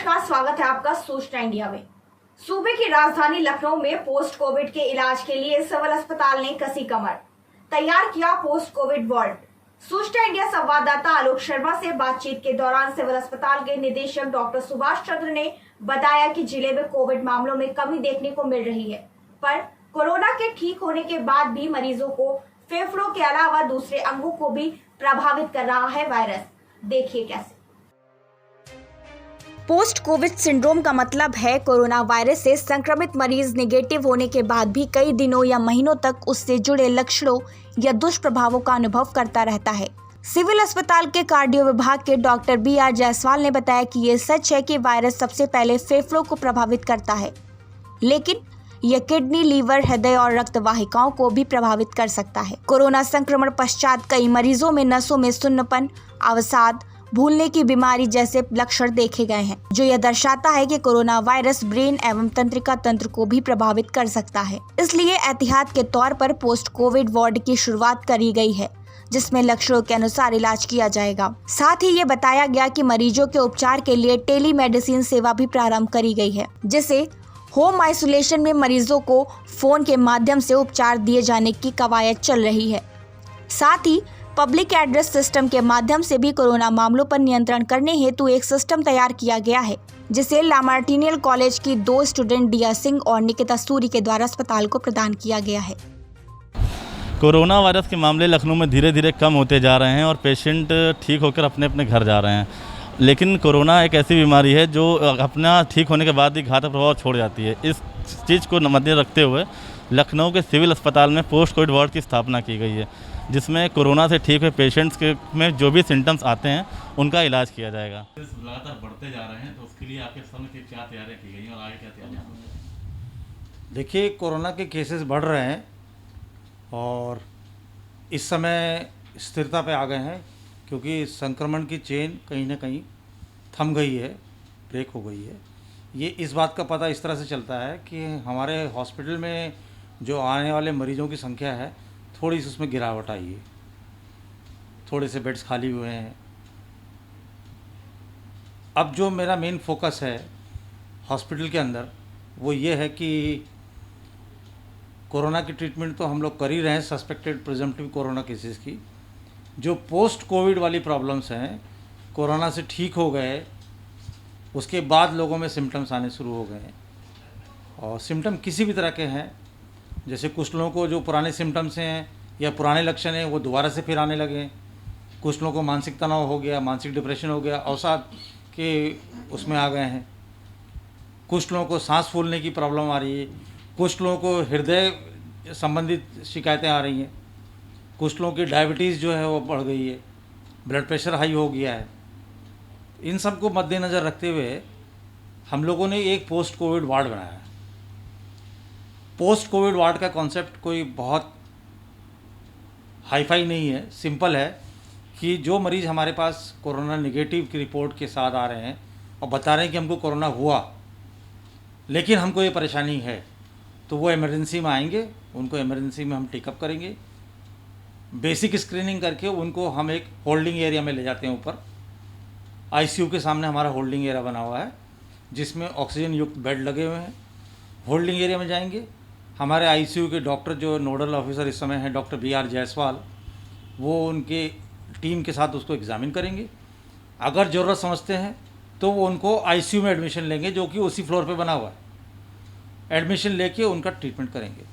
नमस्कार, स्वागत है आपका सूचना इंडिया में। सूबे की राजधानी लखनऊ में पोस्ट कोविड के इलाज के लिए सिविल अस्पताल ने कसी कमर, तैयार किया पोस्ट कोविड वार्ड। सूचना इंडिया संवाददाता आलोक शर्मा से बातचीत के दौरान सिविल अस्पताल के निदेशक डॉक्टर सुभाष चंद्र ने बताया कि जिले में कोविड मामलों में कमी देखने को मिल रही है, पर कोरोना के ठीक होने के बाद भी मरीजों को फेफड़ों के अलावा दूसरे अंगों को भी प्रभावित कर रहा है वायरस। देखिए कैसे। पोस्ट कोविड सिंड्रोम का मतलब है कोरोना वायरस से संक्रमित मरीज नेगेटिव होने के बाद भी कई दिनों या महीनों तक उससे जुड़े लक्षणों या दुष्प्रभावों का अनुभव करता रहता है। सिविल अस्पताल के कार्डियो विभाग के डॉक्टर BR जायसवाल ने बताया कि ये सच है कि वायरस सबसे पहले फेफड़ों को प्रभावित करता है, लेकिन यह किडनी, लीवर, हृदय और रक्त वाहिकाओं को भी प्रभावित कर सकता है। कोरोना संक्रमण पश्चात कई मरीजों में नसों में सुन्नपन, अवसाद, भूलने की बीमारी जैसे लक्षण देखे गए हैं, जो यह दर्शाता है कि कोरोना वायरस ब्रेन एवं तंत्रिका तंत्र को भी प्रभावित कर सकता है। इसलिए एहतियात के तौर पर पोस्ट कोविड वार्ड की शुरुआत करी गई है, जिसमें लक्षणों के अनुसार इलाज किया जाएगा। साथ ही ये बताया गया कि मरीजों के उपचार के लिए टेली मेडिसिन सेवा भी प्रारंभ करी गई है, जिसे होम आइसोलेशन में मरीजों को फोन के माध्यम से उपचार दिए जाने की कवायद चल रही है। साथ ही पब्लिक एड्रेस सिस्टम के माध्यम से भी कोरोना मामलों पर नियंत्रण करने हेतु एक सिस्टम तैयार किया गया है, जिसे लामार्टिनियल कॉलेज की 2 स्टूडेंट दिया सिंह और निकिता सूरी के द्वारा अस्पताल को प्रदान किया गया है। कोरोना वायरस के मामले लखनऊ में धीरे धीरे कम होते जा रहे हैं और पेशेंट ठीक होकर अपने अपने घर जा रहे हैं, लेकिन कोरोना एक ऐसी बीमारी है जो अपना ठीक होने के बाद ही घातक प्रभाव छोड़ जाती है। इस चीज़ को मद्देनजर रखते हुए लखनऊ के सिविल अस्पताल में पोस्ट कोविड वार्ड की स्थापना की गई है, जिसमें कोरोना से ठीक हुए पेशेंट्स के में जो भी सिम्टम्स आते हैं उनका इलाज किया जाएगा। लगातार बढ़ते जा रहे हैं, तो उसके लिए आपके समय की क्या तैयारियाँ की गई हैं और आगे क्या तैयारियाँ होंगी? देखिए, कोरोना के केसेस बढ़ रहे हैं और इस समय स्थिरता पे आ गए हैं, क्योंकि संक्रमण की चेन कहीं ना कहीं थम गई है, ब्रेक हो गई है। ये इस बात का पता इस तरह से चलता है कि हमारे हॉस्पिटल में जो आने वाले मरीजों की संख्या है, थोड़ी सी उसमें गिरावट आई है, थोड़े से बेड्स खाली हुए हैं। अब जो मेरा मेन फोकस है हॉस्पिटल के अंदर वो ये है कि कोरोना की ट्रीटमेंट तो हम लोग कर ही रहे हैं, सस्पेक्टेड प्रिजम्पटिव कोरोना केसेस की। जो पोस्ट कोविड वाली प्रॉब्लम्स हैं, कोरोना से ठीक हो गए उसके बाद लोगों में सिम्टम्स आने शुरू हो गए हैं, और सिम्टम किसी भी तरह के हैं। जैसे कुछ लोगों को जो पुराने सिम्टम्स हैं या पुराने लक्षण हैं वो दोबारा से फिर आने लगे। कुछ लोगों को मानसिक तनाव हो गया, मानसिक डिप्रेशन हो गया, अवसाद के उसमें आ गए हैं। कुछ लोगों को सांस फूलने की प्रॉब्लम आ रही है, कुछ लोगों को हृदय संबंधित शिकायतें आ रही हैं, कुछ लोगों की डायबिटीज़ जो है वो बढ़ गई है, ब्लड प्रेशर हाई हो गया है। इन सब को मद्देनज़र रखते हुए हम लोगों ने एक पोस्ट कोविड वार्ड बनाया है। पोस्ट कोविड वार्ड का कॉन्सेप्ट कोई बहुत हाईफाई नहीं है, सिंपल है कि जो मरीज़ हमारे पास कोरोना नेगेटिव की रिपोर्ट के साथ आ रहे हैं और बता रहे हैं कि हमको कोरोना हुआ लेकिन हमको ये परेशानी है, तो वो इमरजेंसी में आएंगे, उनको इमरजेंसी में हम टेकअप करेंगे। बेसिक स्क्रीनिंग करके उनको हम एक होल्डिंग एरिया में ले जाते हैं। ऊपर ICU के सामने हमारा होल्डिंग एरिया बना हुआ है, जिसमें ऑक्सीजन युक्त बेड लगे हुए हैं। होल्डिंग एरिया में जाएंगे, हमारे ICU के डॉक्टर जो नोडल ऑफिसर इस समय हैं डॉक्टर BR जायसवाल, वो उनके टीम के साथ उसको एग्ज़ामिन करेंगे। अगर ज़रूरत समझते हैं तो वो उनको ICU में एडमिशन लेंगे, जो कि उसी फ्लोर पे बना हुआ है। एडमिशन लेके उनका ट्रीटमेंट करेंगे।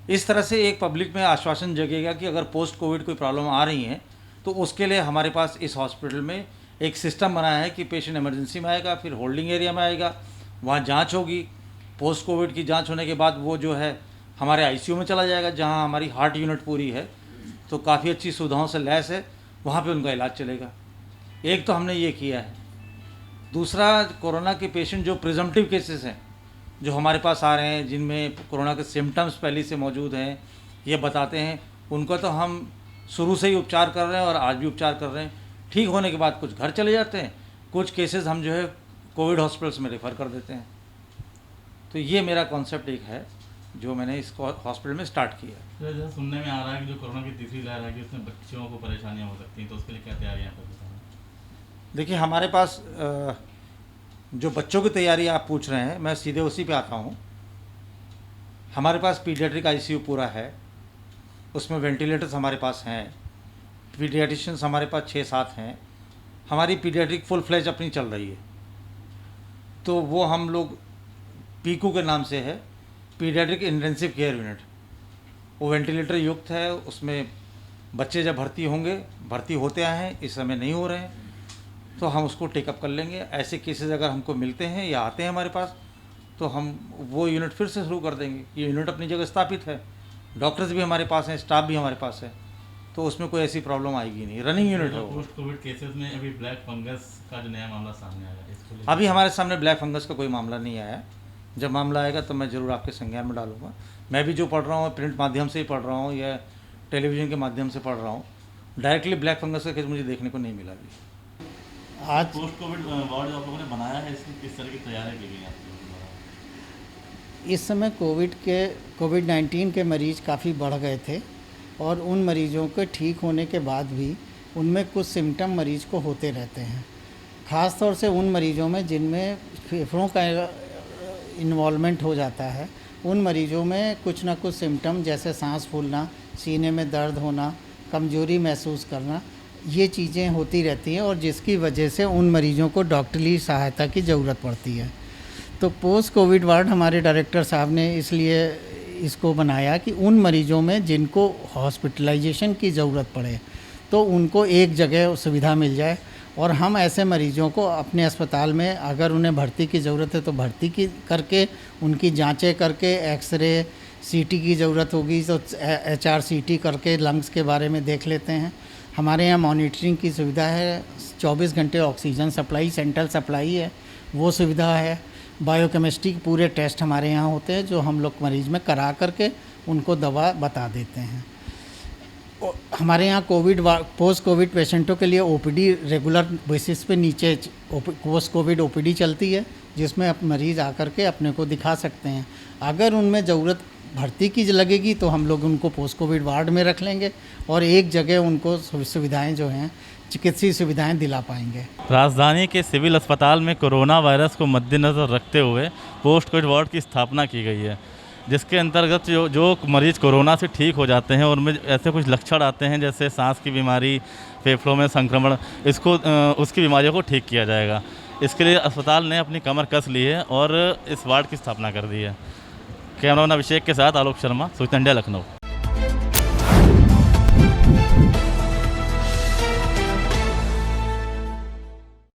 इस तरह से एक पब्लिक में आश्वासन जगेगा कि अगर पोस्ट कोविड कोई प्रॉब्लम आ रही है तो उसके लिए हमारे पास इस हॉस्पिटल में एक सिस्टम बनाया है कि पेशेंट इमरजेंसी में आएगा, फिर होल्डिंग एरिया में आएगा, वहाँ जाँच होगी। पोस्ट कोविड की जांच होने के बाद वो जो है हमारे ICU में चला जाएगा, जहां हमारी हार्ट यूनिट पूरी है, तो काफ़ी अच्छी सुविधाओं से लैस है, वहां पे उनका इलाज चलेगा। एक तो हमने ये किया है। दूसरा, कोरोना के पेशेंट जो प्रिजम्पटिव केसेस हैं, जो हमारे पास आ रहे हैं, जिनमें कोरोना के सिम्टम्स पहले से मौजूद हैं, ये बताते हैं, उनको तो हम शुरू से ही उपचार कर रहे हैं और आज भी उपचार कर रहे हैं। ठीक होने के बाद कुछ घर चले जाते हैं, कुछ केसेस हम जो है कोविड हॉस्पिटल्स में रेफ़र कर देते हैं। तो ये मेरा कॉन्सेप्ट एक है जो मैंने इस हॉस्पिटल में स्टार्ट किया। तो जैसे सुनने में आ रहा है कि जो कोरोना की तीसरी लहर है कि उसमें बच्चों को परेशानियां हो सकती हैं, तो उसके लिए क्या तैयारियां कर रहे हैं? देखिए, हमारे पास जो बच्चों की तैयारी आप पूछ रहे हैं, मैं सीधे उसी पे आता हूँ। हमारे पास पीडियाट्रिक आईसीयू पूरा है, उसमें वेंटिलेटर्स हमारे पास हैं, पीडियाट्रिशियंस हमारे पास 6-7 हैं। हमारी पीडियाट्रिक फुल फ्लैज अपनी चल रही है, तो वो हम लोग पीकू के नाम से है, पीडियाट्रिक इंटेंसिव केयर यूनिट। वो वेंटिलेटर युक्त है, उसमें बच्चे जब भर्ती होते आए हैं, इस समय नहीं हो रहे हैं, तो हम उसको टेकअप कर लेंगे। ऐसे केसेस अगर हमको मिलते हैं या आते हैं हमारे पास, तो हम वो यूनिट फिर से शुरू कर देंगे। ये यूनिट अपनी जगह स्थापित है, डॉक्टर्स भी हमारे पास हैं, स्टाफ भी हमारे पास है, तो उसमें कोई ऐसी प्रॉब्लम आएगी नहीं। रनिंग यूनिट है वो। पोस्ट कोविड केसेस में अभी ब्लैक फंगस का जो नया मामला सामने आया है, इसको लेकर अभी हमारे सामने ब्लैक फंगस का कोई मामला नहीं आया। जब मामला आएगा तो मैं ज़रूर आपके संज्ञान में डालूंगा। मैं भी जो पढ़ रहा हूँ, प्रिंट माध्यम से ही पढ़ रहा हूँ या टेलीविज़न के माध्यम से पढ़ रहा हूँ, डायरेक्टली ब्लैक फंगस का केस मुझे देखने को नहीं मिला अभी। आज पोस्ट कोविड वार्ड आप लोगों ने बनाया है, इसकी किस तरह की तैयारी की गई है आप लोगों द्वारा? इस समय कोविड-19 के मरीज़ काफ़ी बढ़ गए थे और उन मरीज़ों के ठीक होने के बाद भी उनमें कुछ सिम्टम मरीज़ को होते रहते हैं। ख़ास तौर से उन मरीज़ों में जिनमें फेफड़ों का इन्वॉल्वमेंट हो जाता है, उन मरीज़ों में कुछ ना कुछ सिम्टम जैसे सांस फूलना, सीने में दर्द होना, कमज़ोरी महसूस करना, ये चीज़ें होती रहती हैं और जिसकी वजह से उन मरीज़ों को डॉक्टरी सहायता की ज़रूरत पड़ती है। तो पोस्ट कोविड वार्ड हमारे डायरेक्टर साहब ने इसलिए इसको बनाया कि उन मरीज़ों में जिनको हॉस्पिटलाइजेशन की ज़रूरत पड़े तो उनको एक जगह सुविधा मिल जाए और हम ऐसे मरीज़ों को अपने अस्पताल में अगर उन्हें भर्ती की ज़रूरत है तो भर्ती की करके उनकी जांचें करके एक्सरे सीटी की ज़रूरत होगी तो HRCT करके लंग्स के बारे में देख लेते हैं। हमारे यहाँ मॉनिटरिंग की सुविधा है, 24 घंटे ऑक्सीजन सप्लाई सेंट्रल सप्लाई है, वो सुविधा है। बायोकेमिस्ट्री के पूरे टेस्ट हमारे यहाँ होते हैं जो हम लोग मरीज़ में करा करके उनको दवा बता देते हैं। हमारे यहाँ पोस्ट कोविड पेशेंटों के लिए OPD रेगुलर बेसिस पे नीचे पोस्ट कोविड OPD चलती है जिसमें मरीज़ आकर के अपने को दिखा सकते हैं। अगर उनमें ज़रूरत भर्ती की लगेगी तो हम लोग उनको पोस्ट कोविड वार्ड में रख लेंगे और एक जगह उनको सुविधाएं जो हैं चिकित्सीय सुविधाएं दिला पाएंगे। राजधानी के सिविल अस्पताल में कोरोना वायरस को मद्देनज़र रखते हुए पोस्ट कोविड वार्ड की स्थापना की गई है, जिसके अंतर्गत जो मरीज़ कोरोना से ठीक हो जाते हैं और उनमें ऐसे कुछ लक्षण आते हैं जैसे सांस की बीमारी, फेफड़ों में संक्रमण, उसकी बीमारियों को ठीक किया जाएगा। इसके लिए अस्पताल ने अपनी कमर कस ली है और इस वार्ड की स्थापना कर दी है। कैमरामैन अभिषेक के साथ आलोक शर्मा, सूचना इंडिया, लखनऊ।